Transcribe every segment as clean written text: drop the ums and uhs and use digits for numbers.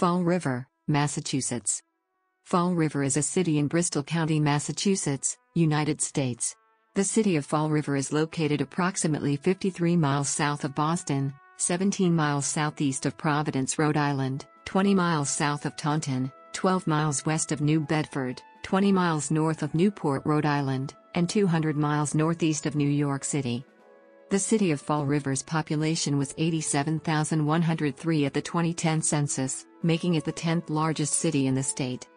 Fall River, Massachusetts. Fall River is a city in Bristol County, Massachusetts, United States. The city of Fall River is located approximately 53 miles south of Boston, 17 miles southeast of Providence, Rhode Island, 20 miles south of Taunton, 12 miles west of New Bedford, 20 miles north of Newport, Rhode Island, and 200 miles northeast of New York City. The city of Fall River's population was 87,103 at the 2010 census, making it the 10th largest city in the state.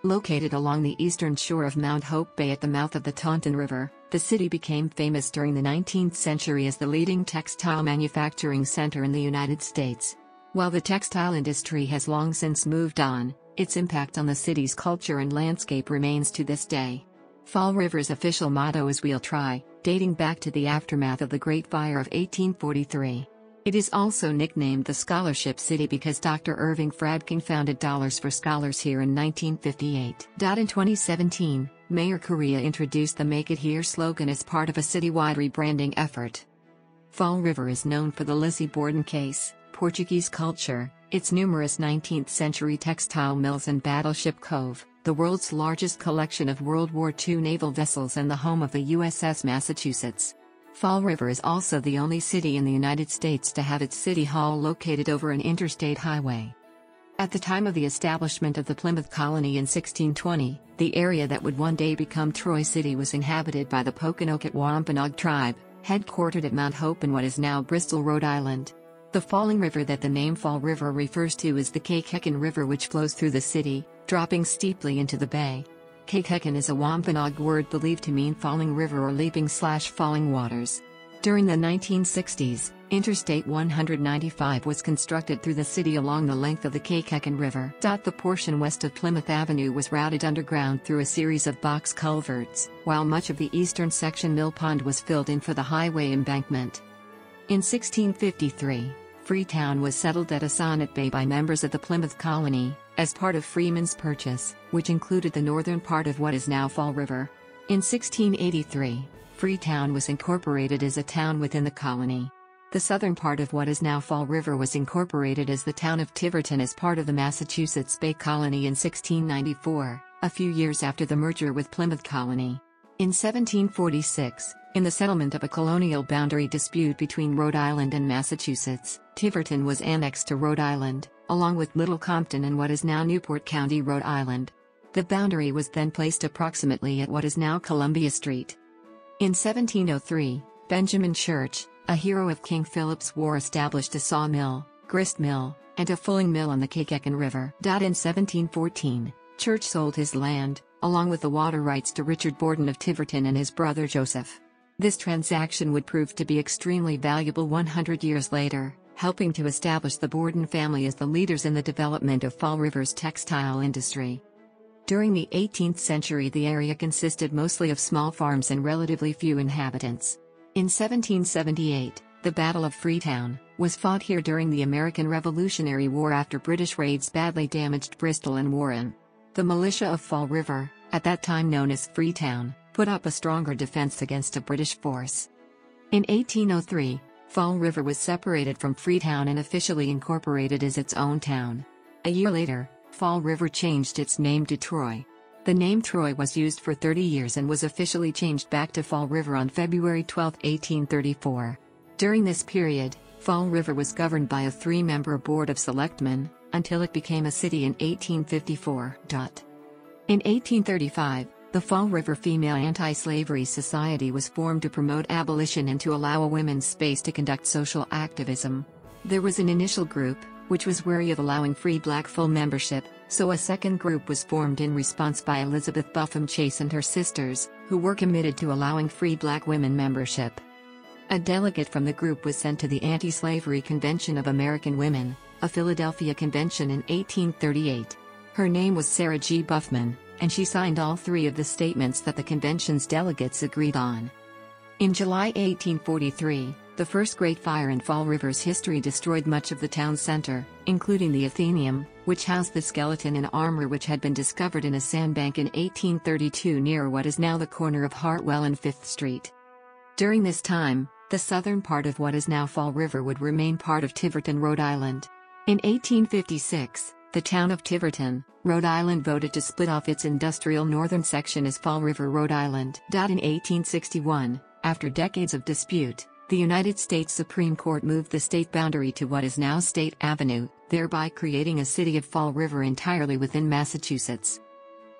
Located along the eastern shore of Mount Hope Bay at the mouth of the Taunton River, the city became famous during the 19th century as the leading textile manufacturing center in the United States. While the textile industry has long since moved on, its impact on the city's culture and landscape remains to this day. Fall River's official motto is "We'll Try," dating back to the aftermath of the Great Fire of 1843. It is also nicknamed the Scholarship City because Dr. Irving Fradkin founded Dollars for Scholars here in 1958. In 2017, Mayor Correa introduced the "Make It Here" slogan as part of a citywide rebranding effort. Fall River is known for the Lizzie Borden case, Portuguese culture, its numerous 19th-century textile mills and Battleship Cove, the world's largest collection of World War II naval vessels and the home of the USS Massachusetts. Fall River is also the only city in the United States to have its city hall located over an interstate highway. At the time of the establishment of the Plymouth colony in 1620, the area that would one day become Troy City was inhabited by the Pokanoket Wampanoag tribe, headquartered at Mount Hope in what is now Bristol, Rhode Island. The falling river that the name Fall River refers to is the Caican River, which flows through the city, dropping steeply into the bay. Caican is a Wampanoag word believed to mean falling river or leaping/falling waters. During the 1960s, Interstate 195 was constructed through the city along the length of the Caican River. The portion west of Plymouth Avenue was routed underground through a series of box culverts, while much of the eastern section Mill Pond was filled in for the highway embankment. In 1653, Freetown was settled at a sonnet bay by members of the Plymouth colony, as part of Freeman's Purchase, which included the northern part of what is now Fall River. In 1683, Freetown was incorporated as a town within the colony. The southern part of what is now Fall River was incorporated as the town of Tiverton as part of the Massachusetts Bay Colony in 1694, a few years after the merger with Plymouth Colony. In 1746, in the settlement of a colonial boundary dispute between Rhode Island and Massachusetts, Tiverton was annexed to Rhode Island, along with Little Compton and what is now Newport County, Rhode Island. The boundary was then placed approximately at what is now Columbia Street. In 1703, Benjamin Church, a hero of King Philip's War, established a sawmill, grist mill, and a fulling mill on the Caican River. In 1714, Church sold his land, along with the water rights, to Richard Borden of Tiverton and his brother Joseph. This transaction would prove to be extremely valuable 100 years later, helping to establish the Borden family as the leaders in the development of Fall River's textile industry. During the 18th century, the area consisted mostly of small farms and relatively few inhabitants. In 1778, the Battle of Freetown was fought here during the American Revolutionary War after British raids badly damaged Bristol and Warren. The militia of Fall River, at that time known as Freetown, put up a stronger defense against a British force. In 1803, Fall River was separated from Freetown and officially incorporated as its own town. A year later, Fall River changed its name to Troy. The name Troy was used for 30 years and was officially changed back to Fall River on February 12, 1834. During this period, Fall River was governed by a 3-member board of selectmen, until it became a city in 1854. In 1835, the Fall River Female Anti-Slavery Society was formed to promote abolition and to allow a women's space to conduct social activism. There was an initial group, which was wary of allowing free black full membership, so a second group was formed in response by Elizabeth Buffum Chase and her sisters, who were committed to allowing free black women membership. A delegate from the group was sent to the Anti-Slavery Convention of American Women, a Philadelphia convention in 1838. Her name was Sarah G. Buffman, and she signed all 3 of the statements that the convention's delegates agreed on. In July 1843, the first Great Fire in Fall River's history destroyed much of the town center, including the Athenaeum, which housed the skeleton and armor which had been discovered in a sandbank in 1832 near what is now the corner of Hartwell and 5th Street. During this time, the southern part of what is now Fall River would remain part of Tiverton, Rhode Island. In 1856, The town of Tiverton, Rhode Island voted to split off its industrial northern section as Fall River, Rhode Island. In 1861, after decades of dispute, the United States Supreme Court moved the state boundary to what is now State Avenue, thereby creating a city of Fall River entirely within Massachusetts.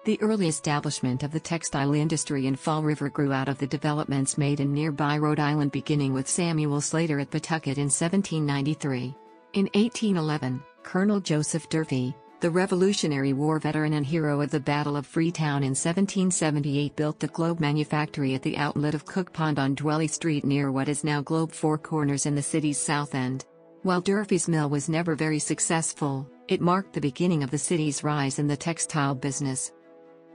The early establishment of the textile industry in Fall River grew out of the developments made in nearby Rhode Island, beginning with Samuel Slater at Pawtucket in 1793. In 1811, Colonel Joseph Durfee, the Revolutionary War veteran and hero of the Battle of Freetown in 1778, built the Globe Manufactory at the outlet of Cook Pond on Dwelly Street near what is now Globe Four Corners in the city's south end. While Durfee's mill was never very successful, it marked the beginning of the city's rise in the textile business.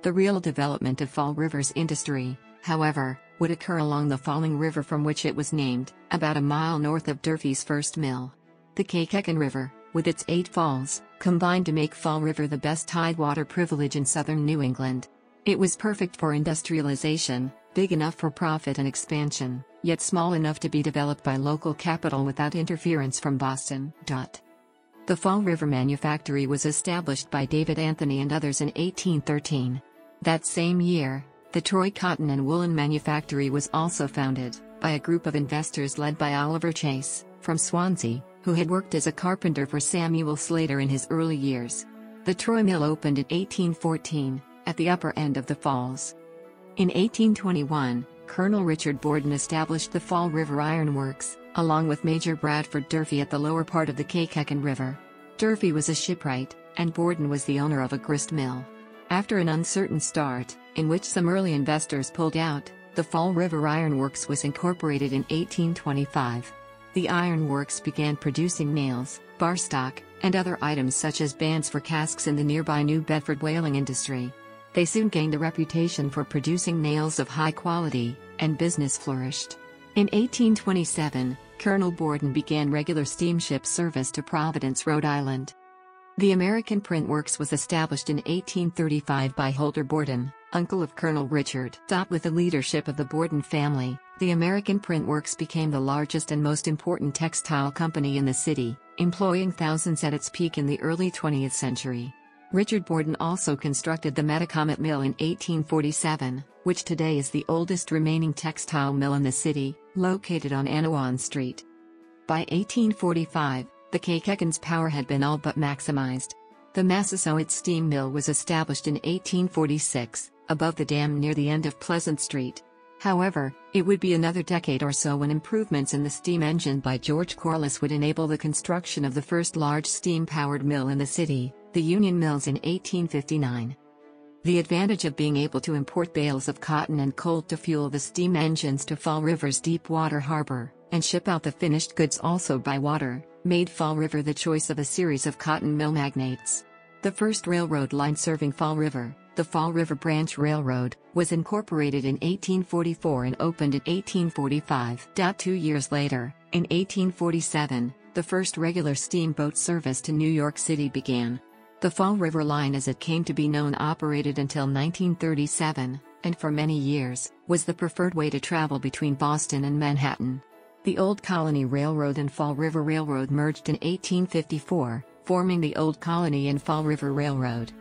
The real development of Fall River's industry, however, would occur along the falling river from which it was named, about a mile north of Durfee's first mill. The Caican River, with its 8 falls, combined to make Fall River the best tidewater privilege in southern New England. It was perfect for industrialization, big enough for profit and expansion, yet small enough to be developed by local capital without interference from Boston. The Fall River Manufactory was established by David Anthony and others in 1813. That same year, the Troy Cotton and Woolen Manufactory was also founded, by a group of investors led by Oliver Chase, from Swansea, who had worked as a carpenter for Samuel Slater in his early years. The Troy Mill opened in 1814, at the upper end of the falls. In 1821, Colonel Richard Borden established the Fall River Iron Works, along with Major Bradford Durfee at the lower part of the Caican River. Durfee was a shipwright, and Borden was the owner of a grist mill. After an uncertain start, in which some early investors pulled out, the Fall River Iron Works was incorporated in 1825. The Iron Works began producing nails, bar stock, and other items such as bands for casks in the nearby New Bedford whaling industry. They soon gained a reputation for producing nails of high quality, and business flourished. In 1827, Colonel Borden began regular steamship service to Providence, Rhode Island. The American Print Works was established in 1835 by Holder Borden, uncle of Colonel Richard. With the leadership of the Borden family, the American Print Works became the largest and most important textile company in the city, employing thousands at its peak in the early 20th century. Richard Borden also constructed the Metacomet Mill in 1847, which today is the oldest remaining textile mill in the city, located on Anawan Street. By 1845, the Caican's power had been all but maximized. The Massasoit steam mill was established in 1846, above the dam near the end of Pleasant Street. However, it would be another decade or so when improvements in the steam engine by George Corliss would enable the construction of the first large steam-powered mill in the city, the Union Mills, in 1859. The advantage of being able to import bales of cotton and coal to fuel the steam engines to Fall River's deep water harbor, and ship out the finished goods also by water, made Fall River the choice of a series of cotton mill magnates. The first railroad line serving Fall River, the Fall River Branch Railroad, was incorporated in 1844 and opened in 1845. 2 years later, in 1847, the first regular steamboat service to New York City began. The Fall River Line, as it came to be known, operated until 1937, and for many years, was the preferred way to travel between Boston and Manhattan. The Old Colony Railroad and Fall River Railroad merged in 1854, forming the Old Colony and Fall River Railroad.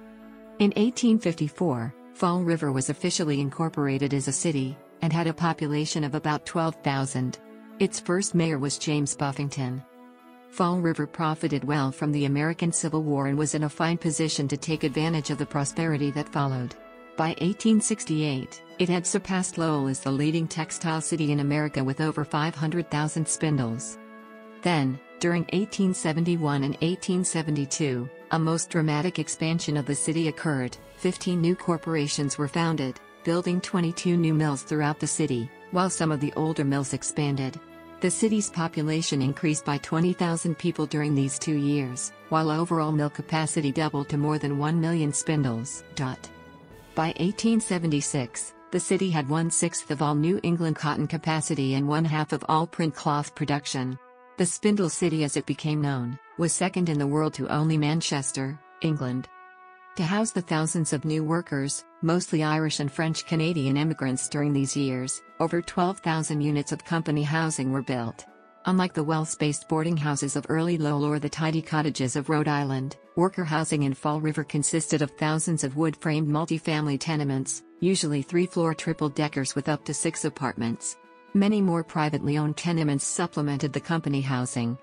In 1854, Fall River was officially incorporated as a city, and had a population of about 12,000. Its first mayor was James Buffington. Fall River profited well from the American Civil War and was in a fine position to take advantage of the prosperity that followed. By 1868, it had surpassed Lowell as the leading textile city in America with over 500,000 spindles. Then, during 1871 and 1872, a most dramatic expansion of the city occurred. 15 new corporations were founded, building 22 new mills throughout the city, while some of the older mills expanded. The city's population increased by 20,000 people during these 2 years, while overall mill capacity doubled to more than 1 million spindles. By 1876, the city had 1/6 of all New England cotton capacity and 1/2 of all print cloth production. The Spindle City, as it became known, was second in the world to only Manchester, England. To house the thousands of new workers, mostly Irish and French Canadian immigrants during these years, over 12,000 units of company housing were built. Unlike the well-spaced boarding houses of early Lowell or the tidy cottages of Rhode Island, worker housing in Fall River consisted of thousands of wood-framed multifamily tenements, usually 3-floor triple-deckers with up to 6 apartments. Many more privately owned tenements supplemented the company housing.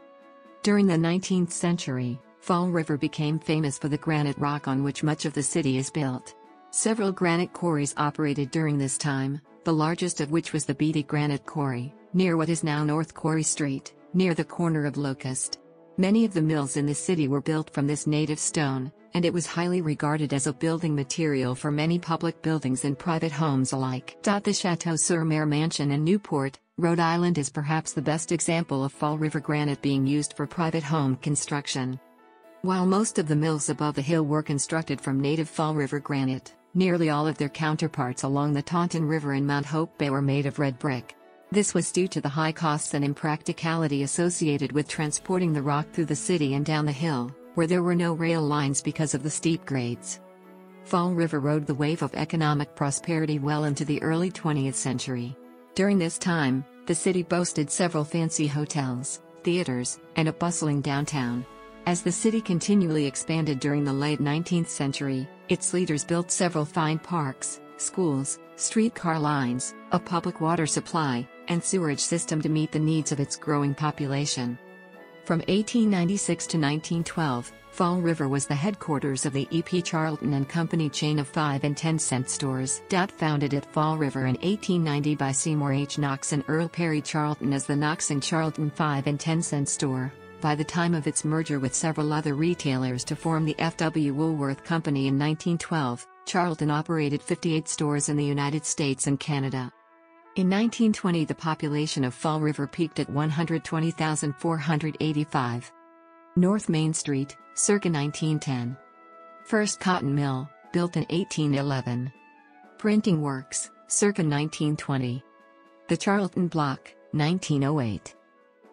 During the 19th century, Fall River became famous for the granite rock on which much of the city is built. Several granite quarries operated during this time, the largest of which was the Beatty Granite Quarry, near what is now North Quarry Street, near the corner of Locust. Many of the mills in the city were built from this native stone, and it was highly regarded as a building material for many public buildings and private homes alike. The Chateau-sur-Mare mansion in Newport, Rhode Island is perhaps the best example of Fall River granite being used for private home construction. While most of the mills above the hill were constructed from native Fall River granite, nearly all of their counterparts along the Taunton River and Mount Hope Bay were made of red brick. This was due to the high costs and impracticality associated with transporting the rock through the city and down the hill, where there were no rail lines because of the steep grades. Fall River rode the wave of economic prosperity well into the early 20th century. During this time, the city boasted several fancy hotels, theaters, and a bustling downtown. As the city continually expanded during the late 19th century, its leaders built several fine parks, schools, streetcar lines, a public water supply, and sewerage system to meet the needs of its growing population. From 1896 to 1912, Fall River was the headquarters of the E.P. Charlton and Company chain of 5 and 10-cent stores. Founded at Fall River in 1890 by Seymour H. Knox and Earl Perry Charlton as the Knox and Charlton 5 and 10-cent store, by the time of its merger with several other retailers to form the F.W. Woolworth Company in 1912, Charlton operated 58 stores in the United States and Canada. In 1920, the population of Fall River peaked at 120,485. North Main Street, circa 1910. First cotton mill, built in 1811. Printing works, circa 1920. The Charlton Block, 1908.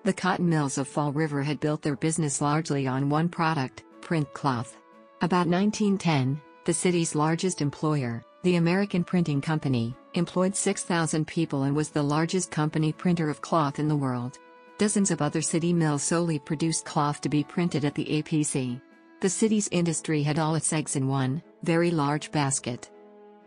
The cotton mills of Fall River had built their business largely on one product, print cloth. About 1910, the city's largest employer, the American Printing Company, employed 6,000 people and was the largest company printer of cloth in the world. Dozens of other city mills solely produced cloth to be printed at the APC. The city's industry had all its eggs in one, very large basket.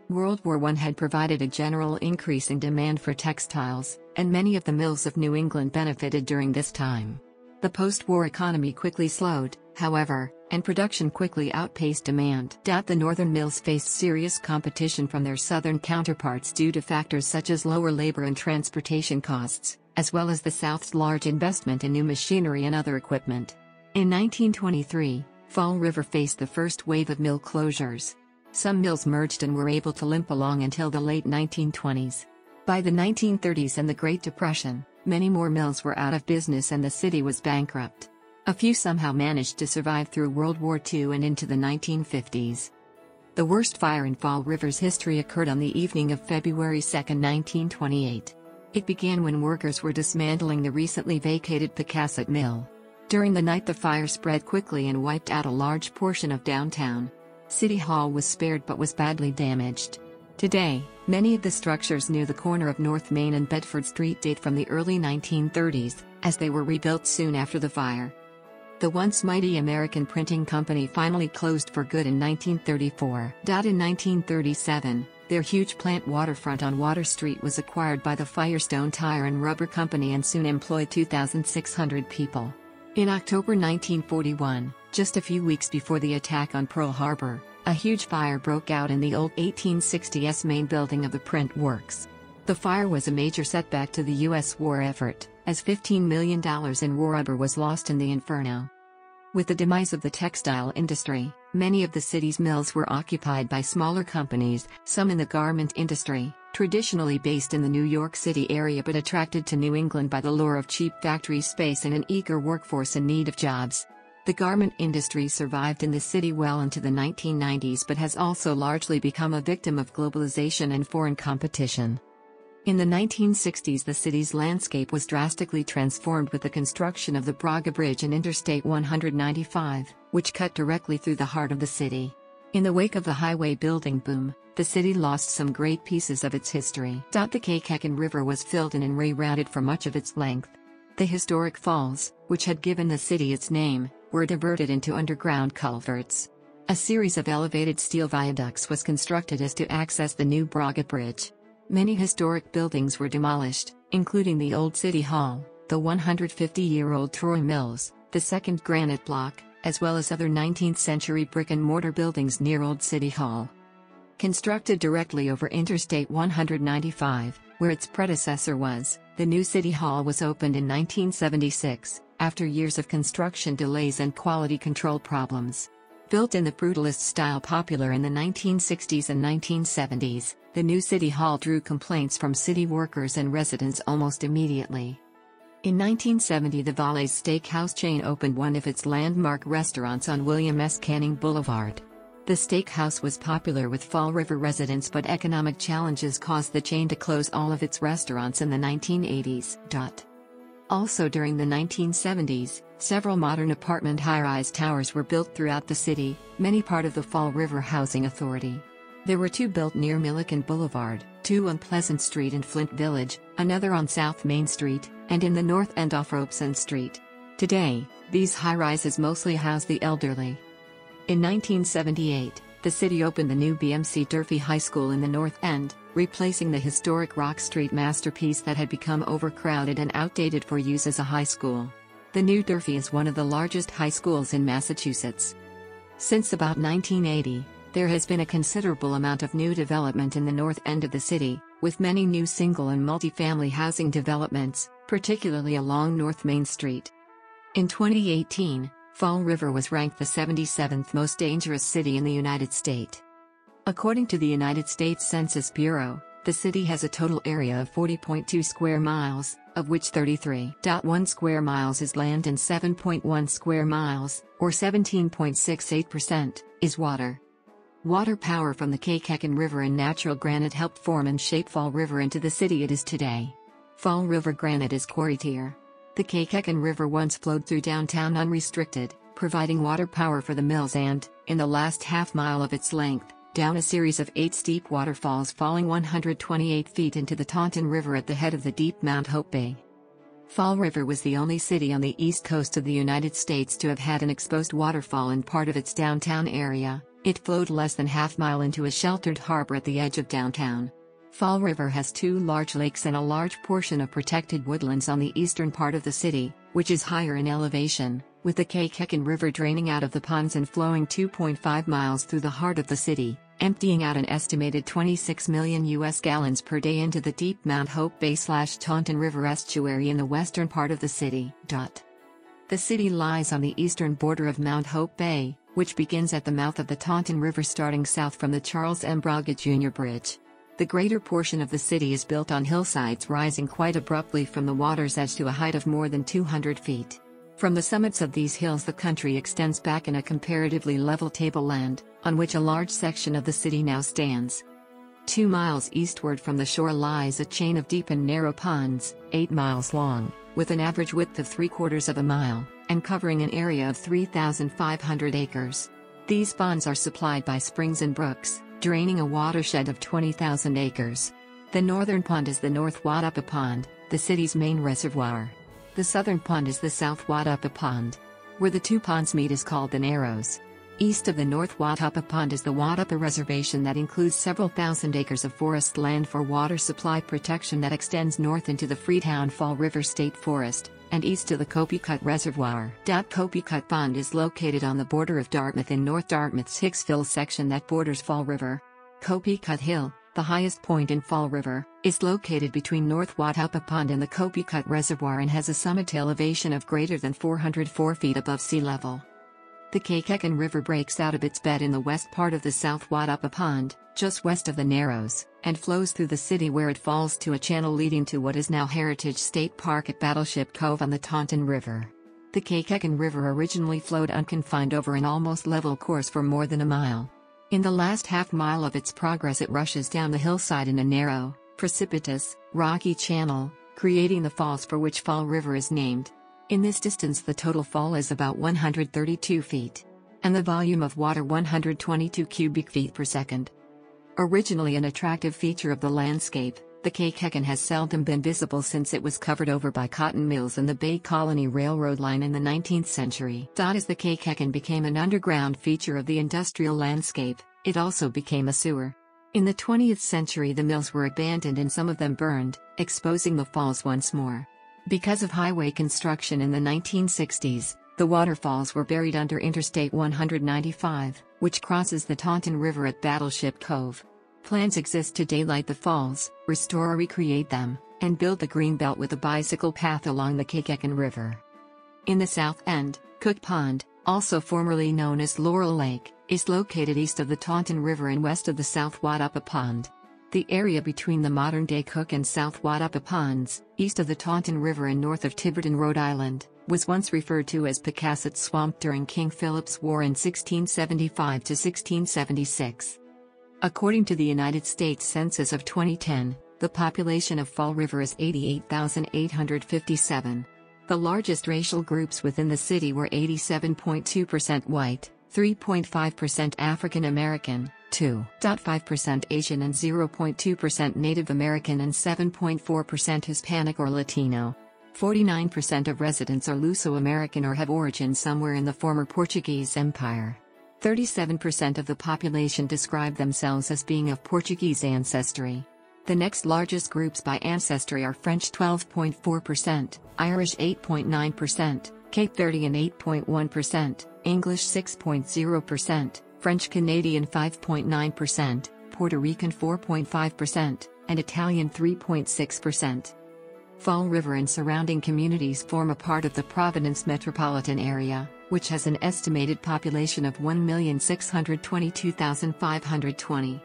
World War I had provided a general increase in demand for textiles, and many of the mills of New England benefited during this time. The post-war economy quickly slowed, however, and production quickly outpaced demand. The northern mills faced serious competition from their southern counterparts due to factors such as lower labor and transportation costs, as well as the South's large investment in new machinery and other equipment. In 1923, Fall River faced the first wave of mill closures. Some mills merged and were able to limp along until the late 1920s. By the 1930s and the Great Depression, many more mills were out of business and the city was bankrupt. A few somehow managed to survive through World War II and into the 1950s. The worst fire in Fall River's history occurred on the evening of February 2, 1928. It began when workers were dismantling the recently vacated Pocasset Mill. During the night, the fire spread quickly and wiped out a large portion of downtown. City Hall was spared but was badly damaged. Today, many of the structures near the corner of North Main and Bedford Street date from the early 1930s, as they were rebuilt soon after the fire. The once mighty American Printing Company finally closed for good in 1934. In 1937, their huge plant waterfront on Water Street was acquired by the Firestone Tire and Rubber Company and soon employed 2,600 people. In October 1941, just a few weeks before the attack on Pearl Harbor, a huge fire broke out in the old 1860s main building of the print works. The fire was a major setback to the U.S. war effort, as $15 million in war rubber was lost in the inferno. With the demise of the textile industry, many of the city's mills were occupied by smaller companies, some in the garment industry, traditionally based in the New York City area but attracted to New England by the lure of cheap factory space and an eager workforce in need of jobs. The garment industry survived in the city well into the 1990s but has also largely become a victim of globalization and foreign competition. In the 1960s, the city's landscape was drastically transformed with the construction of the Braga Bridge and Interstate 195, which cut directly through the heart of the city. In the wake of the highway building boom, the city lost some great pieces of its history. The Caican River was filled in and rerouted for much of its length. The historic falls, which had given the city its name, were diverted into underground culverts. A series of elevated steel viaducts was constructed as to access the new Braga Bridge. Many historic buildings were demolished, including the old City Hall, the 150-year-old Troy Mills, the second granite block, as well as other 19th-century brick-and-mortar buildings near Old City Hall. Constructed directly over Interstate 195, where its predecessor was, the new City Hall was opened in 1976, after years of construction delays and quality control problems. Built in the brutalist style popular in the 1960s and 1970s, the new City Hall drew complaints from city workers and residents almost immediately. In 1970, the Valle's Steakhouse chain opened one of its landmark restaurants on William S. Canning Boulevard. The steakhouse was popular with Fall River residents, but economic challenges caused the chain to close all of its restaurants in the 1980s. Also during the 1970s, several modern apartment high-rise towers were built throughout the city, many part of the Fall River Housing Authority. There were two built near Milliken Boulevard, two on Pleasant Street in Flint Village, another on South Main Street, and in the north end off Robeson Street. Today, these high-rises mostly house the elderly. In 1978, the city opened the new BMC Durfee High School in the North End, replacing the historic Rock Street masterpiece that had become overcrowded and outdated for use as a high school. The new Durfee is one of the largest high schools in Massachusetts. Since about 1980, there has been a considerable amount of new development in the north end of the city, with many new single and multi-family housing developments, particularly along North Main Street. In 2018, Fall River was ranked the 77th most dangerous city in the United States. According to the United States Census Bureau, the city has a total area of 40.2 square miles, of which 33.1 square miles is land and 7.1 square miles, or 17.68%, is water. Water power from the Caican River and natural granite helped form and shape Fall River into the city it is today. Fall River granite is quarried here. The Caican River once flowed through downtown unrestricted, providing water power for the mills and, in the last half-mile of its length, down a series of 8 steep waterfalls falling 128 feet into the Taunton River at the head of the deep Mount Hope Bay. Fall River was the only city on the east coast of the United States to have had an exposed waterfall in part of its downtown area. It flowed less than half-mile into a sheltered harbor at the edge of downtown. Fall River has 2 large lakes and a large portion of protected woodlands on the eastern part of the city, which is higher in elevation, with the Caican River draining out of the ponds and flowing 2.5 miles through the heart of the city, emptying out an estimated 26 million U.S. gallons per day into the deep Mount Hope Bay/Taunton River estuary in the western part of the city. The city lies on the eastern border of Mount Hope Bay, which begins at the mouth of the Taunton River starting south from the Charles M. Braga Jr. Bridge. The greater portion of the city is built on hillsides rising quite abruptly from the water's edge to a height of more than 200 feet. From the summits of these hills the country extends back in a comparatively level tableland, on which a large section of the city now stands. 2 miles eastward from the shore lies a chain of deep and narrow ponds, 8 miles long, with an average width of 3/4 of a mile, and covering an area of 3,500 acres. These ponds are supplied by springs and brooks, draining a watershed of 20,000 acres. The northern pond is the North Wadapa Pond, the city's main reservoir. The southern pond is the South Wadapa Pond. Where the two ponds meet is called the Narrows. East of the North Wadapa Pond is the Wadapa Reservation that includes several thousand acres of forest land for water supply protection that extends north into the Freetown Fall River State Forest, and east to the Copicut Reservoir. Copicut Pond is located on the border of Dartmouth in North Dartmouth's Hicksville section that borders Fall River. Copicut Hill, the highest point in Fall River, is located between North Wadapa Pond and the Copicut Reservoir and has a summit elevation of greater than 404 feet above sea level. The Caican River breaks out of its bed in the west part of the South Wadapa Pond, just west of the Narrows, and flows through the city where it falls to a channel leading to what is now Heritage State Park at Battleship Cove on the Taunton River. The Caican River originally flowed unconfined over an almost level course for more than a mile. In the last half mile of its progress it rushes down the hillside in a narrow, precipitous, rocky channel, creating the falls for which Fall River is named. In this distance the total fall is about 132 feet. And the volume of water 122 cubic feet per second. Originally an attractive feature of the landscape, The Caican has seldom been visible since it was covered over by cotton mills and the Bay Colony Railroad line in the 19th century. As the Caican became an underground feature of the industrial landscape, it also became a sewer. In the 20th century the mills were abandoned and some of them burned, exposing the falls once more. Because of highway construction in the 1960s, the waterfalls were buried under Interstate 195, which crosses the Taunton River at Battleship Cove. Plans exist to daylight the falls, restore or recreate them, and build the greenbelt with a bicycle path along the Caican River. In the south end, Cook Pond, also formerly known as Laurel Lake, is located east of the Taunton River and west of the South Wadapa Pond. The area between the modern-day Cook and South Wadapa Ponds, east of the Taunton River and north of Tiverton, Rhode Island, was once referred to as Pocasset Swamp during King Philip's War in 1675 to 1676. According to the United States Census of 2010, the population of Fall River is 88,857. The largest racial groups within the city were 87.2% white, 3.5% African American, 2.5% Asian and 0.2% Native American and 7.4% Hispanic or Latino. 49% of residents are Luso-American or have origin somewhere in the former Portuguese Empire. 37% of the population describe themselves as being of Portuguese ancestry. The next largest groups by ancestry are French 12.4%, Irish 8.9%, Cape Verdean 8.1%, English 6.0%, French Canadian 5.9%, Puerto Rican 4.5%, and Italian 3.6%. Fall River and surrounding communities form a part of the Providence metropolitan area, which has an estimated population of 1,622,520.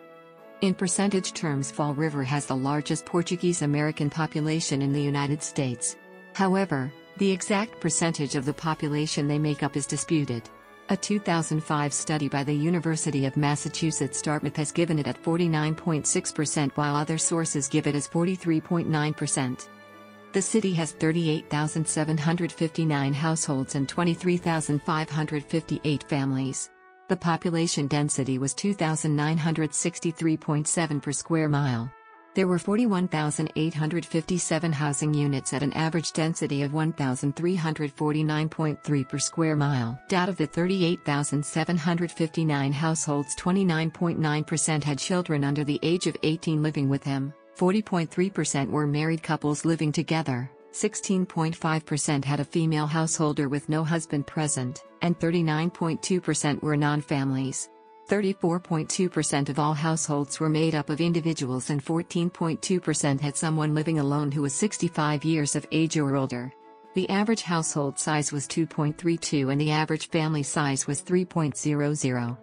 In percentage terms, Fall River has the largest Portuguese American population in the United States. However, the exact percentage of the population they make up is disputed. A 2005 study by the University of Massachusetts Dartmouth has given it at 49.6%, while other sources give it as 43.9%. The city has 38,759 households and 23,558 families. The population density was 2,963.7 per square mile. There were 41,857 housing units at an average density of 1,349.3 per square mile. Out of the 38,759 households, 29.9% had children under the age of 18 living with them. 40.3% were married couples living together, 16.5% had a female householder with no husband present, and 39.2% were non-families. 34.2% of all households were made up of individuals and 14.2% had someone living alone who was 65 years of age or older. The average household size was 2.32 and the average family size was 3.00.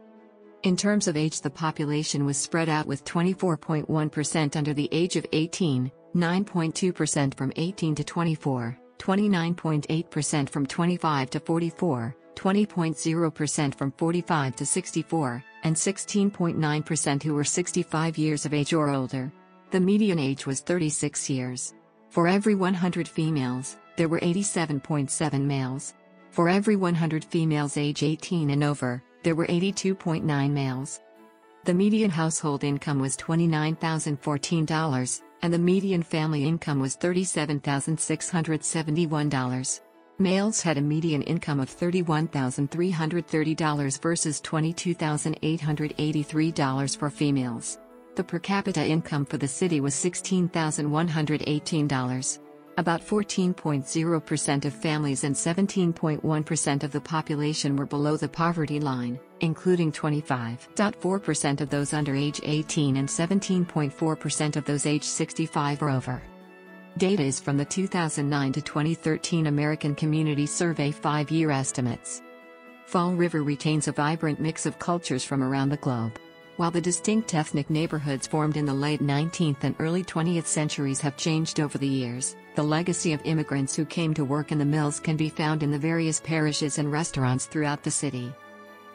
In terms of age, the population was spread out with 24.1% under the age of 18, 9.2% from 18 to 24, 29.8% from 25 to 44, 20.0% from 45 to 64, and 16.9% who were 65 years of age or older. The median age was 36 years. For every 100 females, there were 87.7 males. For every 100 females age 18 and over, there were 82.9 males. The median household income was $29,014, and the median family income was $37,671. Males had a median income of $31,330 versus $22,883 for females. The per capita income for the city was $16,118. About 14.0% of families and 17.1% of the population were below the poverty line, including 25.4% of those under age 18 and 17.4% of those age 65 or over. Data is from the 2009 to 2013 American Community Survey 5-year estimates. Fall River retains a vibrant mix of cultures from around the globe. While the distinct ethnic neighborhoods formed in the late 19th and early 20th centuries have changed over the years, the legacy of immigrants who came to work in the mills can be found in the various parishes and restaurants throughout the city.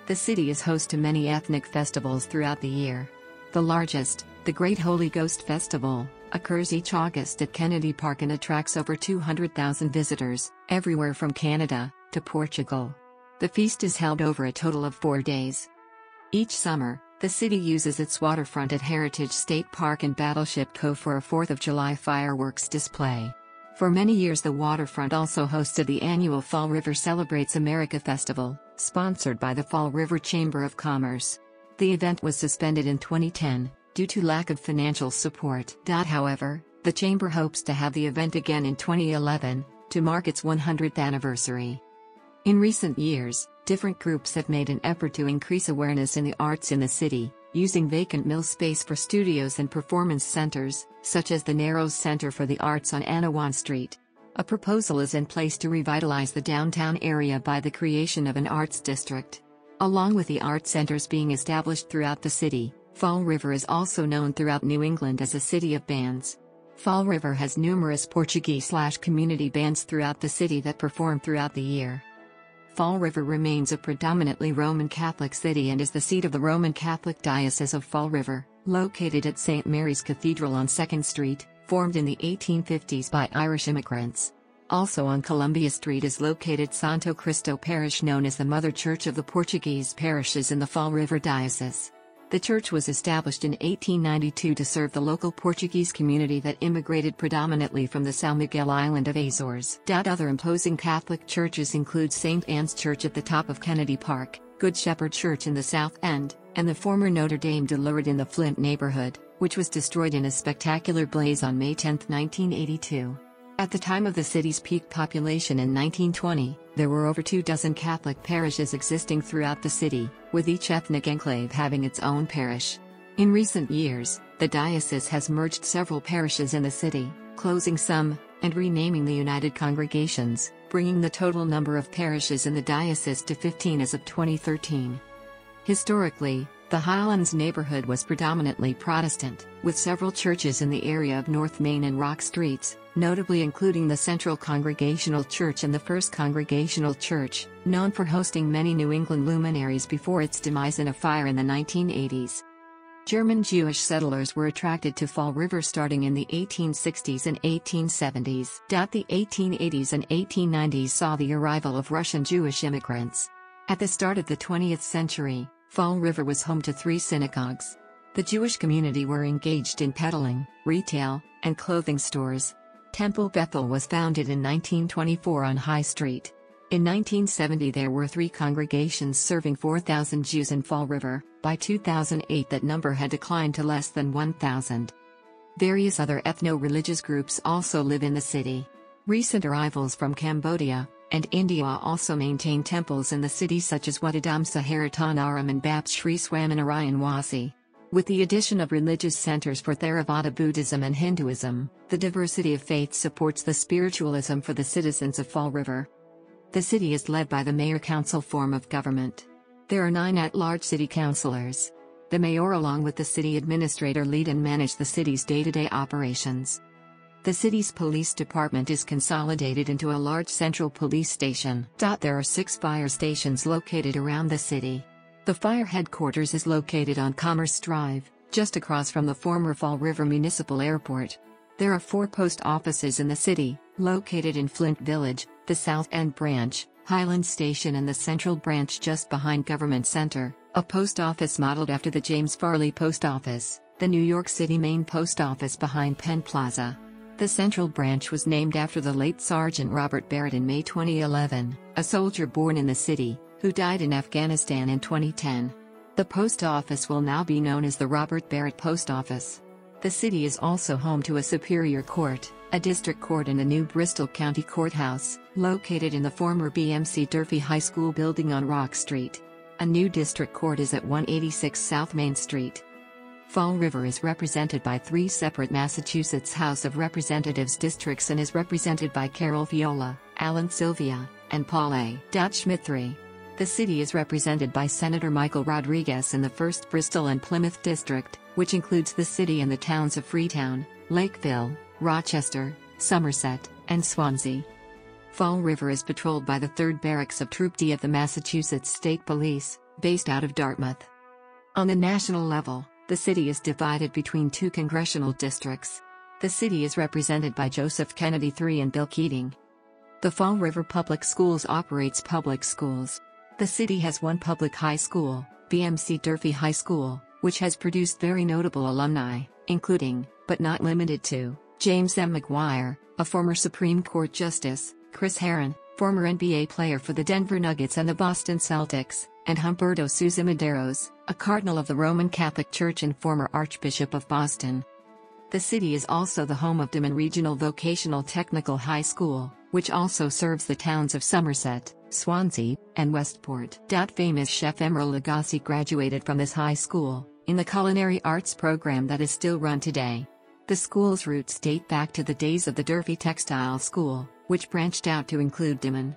The city is host to many ethnic festivals throughout the year. The largest, the Great Holy Ghost Festival, occurs each August at Kennedy Park and attracts over 200,000 visitors, everywhere from Canada to Portugal. The feast is held over a total of 4 days. Each summer, The city uses its waterfront at Heritage State Park and Battleship Cove for a 4th of July fireworks display. For many years the waterfront also hosted the annual Fall River Celebrates America Festival, sponsored by the Fall River Chamber of Commerce. The event was suspended in 2010, due to lack of financial support. However, the Chamber hopes to have the event again in 2011, to mark its 100th anniversary. In recent years, different groups have made an effort to increase awareness in the arts in the city, using vacant mill space for studios and performance centers, such as the Narrows Center for the Arts on Anawan Street. A proposal is in place to revitalize the downtown area by the creation of an arts district. Along with the art centers being established throughout the city, Fall River is also known throughout New England as a city of bands. Fall River has numerous Portuguese/community bands throughout the city that perform throughout the year. Fall River remains a predominantly Roman Catholic city and is the seat of the Roman Catholic Diocese of Fall River, located at St. Mary's Cathedral on 2nd Street, formed in the 1850s by Irish immigrants. Also on Columbia Street is located Santo Christo Parish, known as the Mother Church of the Portuguese Parishes in the Fall River Diocese. The church was established in 1892 to serve the local Portuguese community that immigrated predominantly from the São Miguel Island of Azores. Other imposing Catholic churches include St. Anne's Church at the top of Kennedy Park, Good Shepherd Church in the South End, and the former Notre Dame de Lourdes in the Flint neighborhood, which was destroyed in a spectacular blaze on May 10, 1982. At the time of the city's peak population in 1920, there were over 24 Catholic parishes existing throughout the city, with each ethnic enclave having its own parish. In recent years, the diocese has merged several parishes in the city, closing some, and renaming the United Congregations, bringing the total number of parishes in the diocese to 15 as of 2013. Historically, the Highlands neighborhood was predominantly Protestant, with several churches in the area of North Main and Rock Streets, notably including the Central Congregational Church and the First Congregational Church, known for hosting many New England luminaries before its demise in a fire in the 1980s. German Jewish settlers were attracted to Fall River starting in the 1860s and 1870s. The 1880s and 1890s saw the arrival of Russian Jewish immigrants. At the start of the 20th century, Fall River was home to 3 synagogues. The Jewish community were engaged in peddling, retail, and clothing stores. Temple Bethel was founded in 1924 on High Street. In 1970 there were 3 congregations serving 4,000 Jews in Fall River. By 2008 that number had declined to less than 1,000. Various other ethno-religious groups also live in the city. Recent arrivals from Cambodia and India also maintain temples in the city, such as Wattadam Saharatanaram and Bap Sri Swaminarayan Wasi. With the addition of religious centers for Theravada Buddhism and Hinduism, the diversity of faiths supports the spiritualism for the citizens of Fall River. The city is led by the mayor-council form of government. There are 9 at-large city councilors. The mayor along with the city administrator lead and manage the city's day-to-day operations. The city's police department is consolidated into a large central police station. There are 6 fire stations located around the city. The fire headquarters is located on Commerce Drive, just across from the former Fall River Municipal Airport. There are 4 post offices in the city, located in Flint Village, the South End Branch, Highland Station and the Central Branch just behind Government Center, a post office modeled after the James Farley Post Office, the New York City Main Post Office behind Penn Plaza. The Central Branch was named after the late Sergeant Robert Barrett in May 2011, a soldier born in the city, who died in Afghanistan in 2010. The post office will now be known as the Robert Barrett Post Office. The city is also home to a Superior Court, a district court and a new Bristol County Courthouse, located in the former BMC Durfee High School building on Rock Street. A new district court is at 186 South Main Street. Fall River is represented by 3 separate Massachusetts House of Representatives districts and is represented by Carol Viola, Alan Sylvia, and Paul A. Schmidt III. The city is represented by Senator Michael Rodriguez in the 1st Bristol and Plymouth District, which includes the city and the towns of Freetown, Lakeville, Rochester, Somerset, and Swansea. Fall River is patrolled by the 3rd Barracks of Troop D of the Massachusetts State Police, based out of Dartmouth. On the national level, the city is divided between 2 congressional districts. The city is represented by Joseph Kennedy III and Bill Keating. The Fall River Public Schools operates public schools. The city has 1 public high school, BMC Durfee High School, which has produced very notable alumni, including, but not limited to, James M. McGuire, a former Supreme Court Justice, Chris Herron, former NBA player for the Denver Nuggets and the Boston Celtics, and Humberto Sousa Medeiros, a cardinal of the Roman Catholic Church and former Archbishop of Boston. The city is also the home of Damon Regional Vocational Technical High School, which also serves the towns of Somerset, Swansea, and Westport. Famous chef Emeril Lagasse graduated from this high school, in the culinary arts program that is still run today. The school's roots date back to the days of the Durfee Textile School, which branched out to include Damon.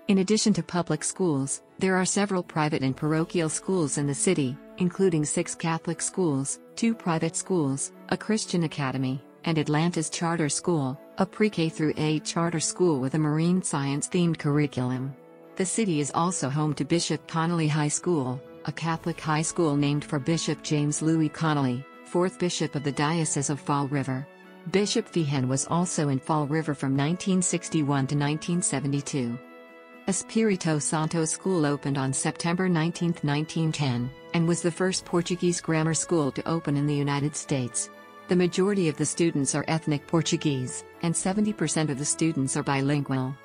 In addition to public schools, there are several private and parochial schools in the city, including 6 Catholic schools, 2 private schools, a Christian academy, and Atlanta's Charter School, a pre-K-8 charter school with a marine science-themed curriculum. The city is also home to Bishop Connolly High School, a Catholic high school named for Bishop James Louis Connolly, 4th Bishop of the Diocese of Fall River. Bishop Feehan was also in Fall River from 1961 to 1972. Espirito Santo School opened on September 19, 1910, and was the first Portuguese grammar school to open in the United States. The majority of the students are ethnic Portuguese, and 70% of the students are bilingual.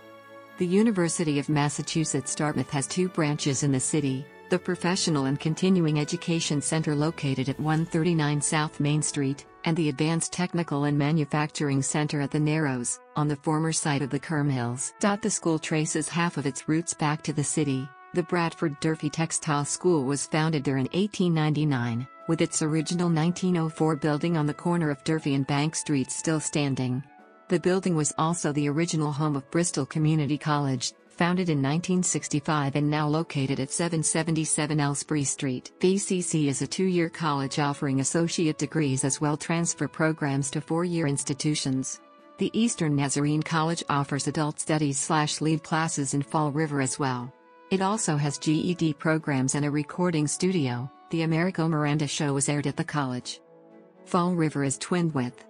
The University of Massachusetts Dartmouth has 2 branches in the city, the Professional and Continuing Education Center located at 139 South Main Street, and the Advanced Technical and Manufacturing Center at the Narrows, on the former site of the Kerm Hills. The school traces half of its roots back to the city. The Bradford Durfee Textile School was founded there in 1899, with its original 1904 building on the corner of Durfee and Bank Streets still standing. The building was also the original home of Bristol Community College, founded in 1965 and now located at 777 Elsbury Street. BCC is a 2-year college offering associate degrees as well transfer programs to 4-year institutions. The Eastern Nazarene College offers adult studies/lead classes in Fall River as well. It also has GED programs and a recording studio. The Americo Miranda Show was aired at the college. Fall River is twinned with.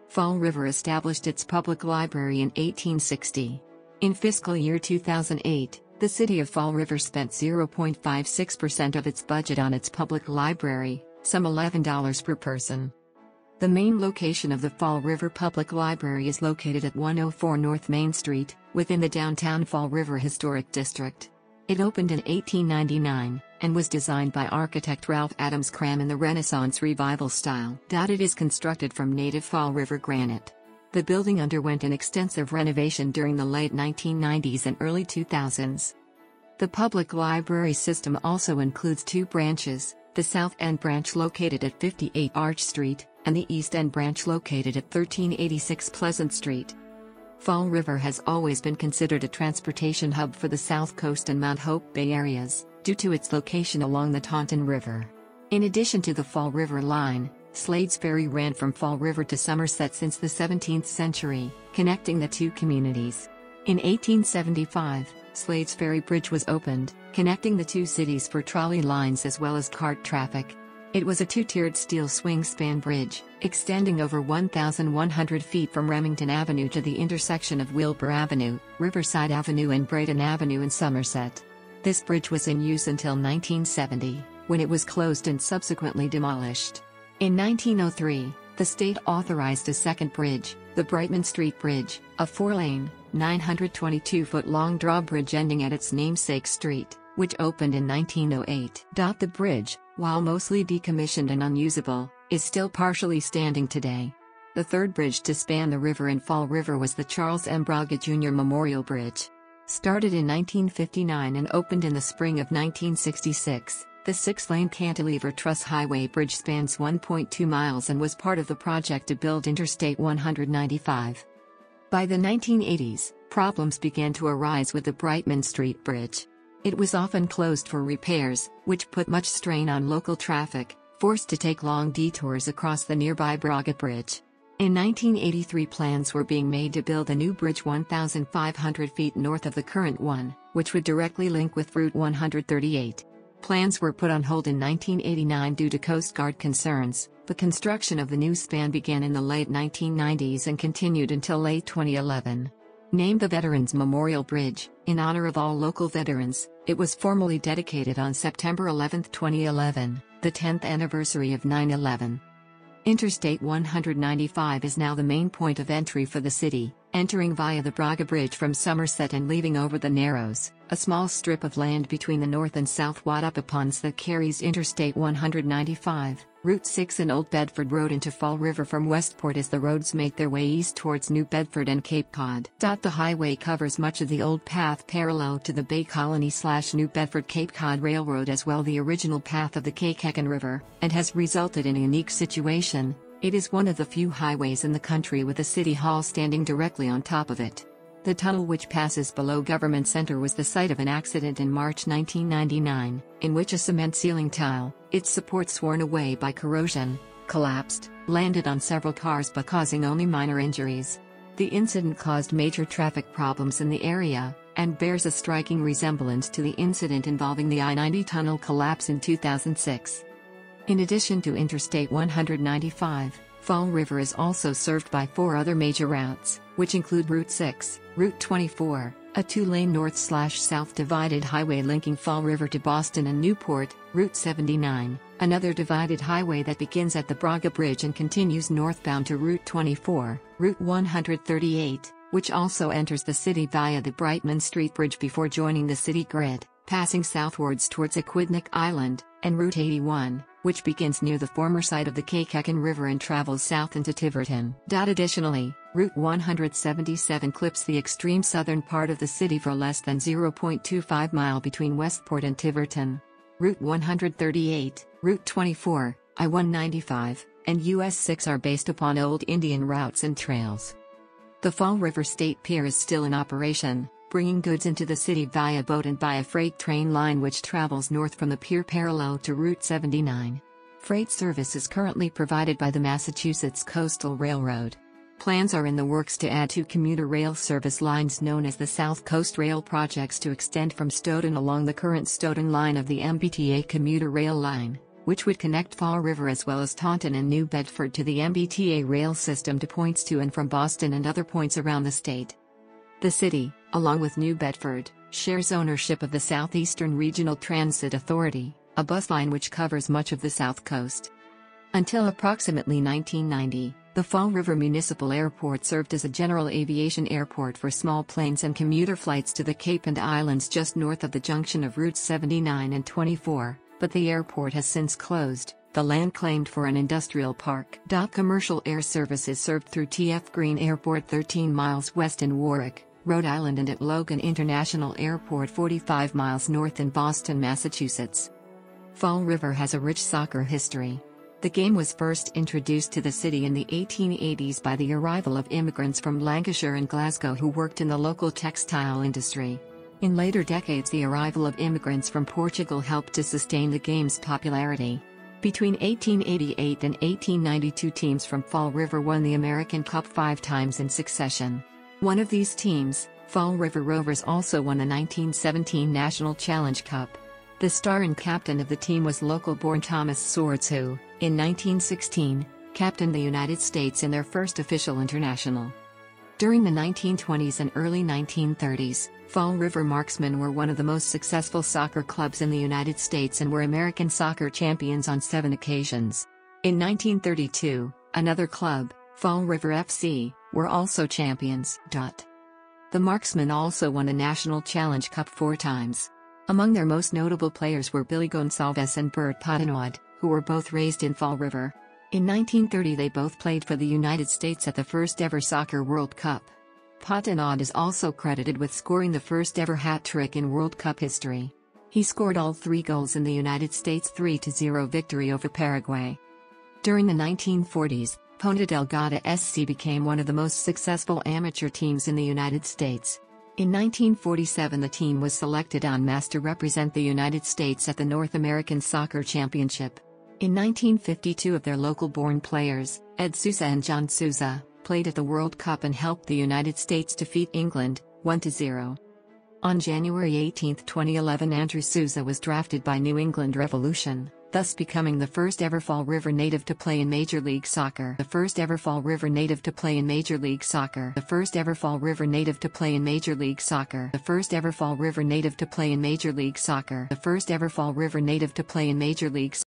Fall River established its public library in 1860. In fiscal year 2008, the city of Fall River spent 0.56% of its budget on its public library, some $11 per person. The main location of the Fall River Public Library is located at 104 North Main Street, within the downtown Fall River Historic District. It opened in 1899, and was designed by architect Ralph Adams Cram in the Renaissance Revival style. It is constructed from native Fall River granite. The building underwent an extensive renovation during the late 1990s and early 2000s. The public library system also includes 2 branches, the South End branch located at 58 Arch Street, and the East End branch located at 1386 Pleasant Street. Fall River has always been considered a transportation hub for the South Coast and Mount Hope Bay areas, due to its location along the Taunton River. In addition to the Fall River line, Slade's Ferry ran from Fall River to Somerset since the 17th century, connecting the 2 communities. In 1875, Slade's Ferry Bridge was opened, connecting the 2 cities for trolley lines as well as cart traffic. It was a 2-tiered steel swing-span bridge, extending over 1,100 feet from Remington Avenue to the intersection of Wilbur Avenue, Riverside Avenue and Brayton Avenue in Somerset. This bridge was in use until 1970, when it was closed and subsequently demolished. In 1903, the state authorized a second bridge, the Brightman Street Bridge, a 4-lane, 922-foot-long drawbridge ending at its namesake street, which opened in 1908. The bridge, while mostly decommissioned and unusable, is still partially standing today. The third bridge to span the river in Fall River was the Charles M. Braga Jr. Memorial Bridge. Started in 1959 and opened in the spring of 1966. The 6-lane cantilever truss highway bridge spans 1.2 miles and was part of the project to build Interstate 195. By the 1980s, problems began to arise with the Brightman Street Bridge. It was often closed for repairs, which put much strain on local traffic, forced to take long detours across the nearby Braga Bridge. In 1983, plans were being made to build a new bridge 1,500 feet north of the current one, which would directly link with Route 138. Plans were put on hold in 1989 due to Coast Guard concerns. The construction of the new span began in the late 1990s and continued until late 2011. Named the Veterans Memorial Bridge, in honor of all local veterans, it was formally dedicated on September 11, 2011. The 10th anniversary of 9/11. Interstate 195 is now the main point of entry for the city, entering via the Braga Bridge from Somerset and leaving over the Narrows, a small strip of land between the north and south Wattapaponds that carries Interstate 195, Route 6 and Old Bedford Road into Fall River from Westport as the roads make their way east towards New Bedford and Cape Cod. The highway covers much of the old path parallel to the Bay Colony/New Bedford Cape Cod Railroad as well the original path of the Caican River, and has resulted in a unique situation. It is one of the few highways in the country with a city hall standing directly on top of it. The tunnel which passes below Government Center was the site of an accident in March 1999, in which a cement ceiling tile, its supports worn away by corrosion, collapsed, landed on several cars but causing only minor injuries. The incident caused major traffic problems in the area, and bears a striking resemblance to the incident involving the I-90 tunnel collapse in 2006. In addition to Interstate 195, Fall River is also served by 4 other major routes, which include Route 6, Route 24, a 2-lane north/south divided highway linking Fall River to Boston and Newport, Route 79, another divided highway that begins at the Braga Bridge and continues northbound to Route 24, Route 138, which also enters the city via the Brightman Street Bridge before joining the city grid, passing southwards towards Aquidneck Island, and Route 81, which begins near the former site of the Caican River and travels south into Tiverton. Additionally, Route 177 clips the extreme southern part of the city for less than 0.25 mile between Westport and Tiverton. Route 138, Route 24, I-195, and US 6 are based upon old Indian routes and trails. The Fall River State Pier is still in operation, bringing goods into the city via boat and by a freight train line which travels north from the pier parallel to Route 79. Freight service is currently provided by the Massachusetts Coastal Railroad. Plans are in the works to add 2 commuter rail service lines known as the South Coast Rail projects to extend from Stoughton along the current Stoughton line of the MBTA commuter rail line, which would connect Fall River as well as Taunton and New Bedford to the MBTA rail system to points to and from Boston and other points around the state. The city, along with New Bedford, shares ownership of the Southeastern Regional Transit Authority, a bus line which covers much of the South Coast. Until approximately 1990, the Fall River Municipal Airport served as a general aviation airport for small planes and commuter flights to the Cape and Islands just north of the junction of Routes 79 and 24, but the airport has since closed, the land claimed for an industrial park. Commercial air service is served through T.F. Green Airport 13 miles west in Warwick, Rhode Island and at Logan International Airport 45 miles north in Boston, Massachusetts. Fall River has a rich soccer history. The game was first introduced to the city in the 1880s by the arrival of immigrants from Lancashire and Glasgow who worked in the local textile industry. In later decades, the arrival of immigrants from Portugal helped to sustain the game's popularity. Between 1888 and 1892, teams from Fall River won the American Cup 5 times in succession. One of these teams, Fall River Rovers, also won the 1917 National Challenge Cup. The star and captain of the team was local-born Thomas Swords who, in 1916, captained the United States in their first official international. During the 1920s and early 1930s, Fall River Marksmen were one of the most successful soccer clubs in the United States and were American soccer champions on 7 occasions. In 1932, another club, Fall River FC, were also champions. The Marksmen also won a National Challenge Cup 4 times. Among their most notable players were Billy Gonsalves and Bert Pottenod, who were both raised in Fall River. In 1930 they both played for the United States at the first ever Soccer World Cup. Pottenod is also credited with scoring the first ever hat-trick in World Cup history. He scored all 3 goals in the United States' 3-0 victory over Paraguay. During the 1940s, Ponta Delgada SC became one of the most successful amateur teams in the United States. In 1947 the team was selected en masse to represent the United States at the North American Soccer Championship. In 1952 of their local-born players, Ed Sousa and John Sousa, played at the World Cup and helped the United States defeat England, 1-0. On January 18, 2011, Andrew Sousa was drafted by New England Revolution, thus becoming the first ever Fall River native to play in Major League Soccer. The first ever Fall River native to play in Major League Soccer. The first ever Fall River native to play in Major League Soccer. The first ever Fall River native to play in Major League Soccer. The first ever Fall River native to play in Major League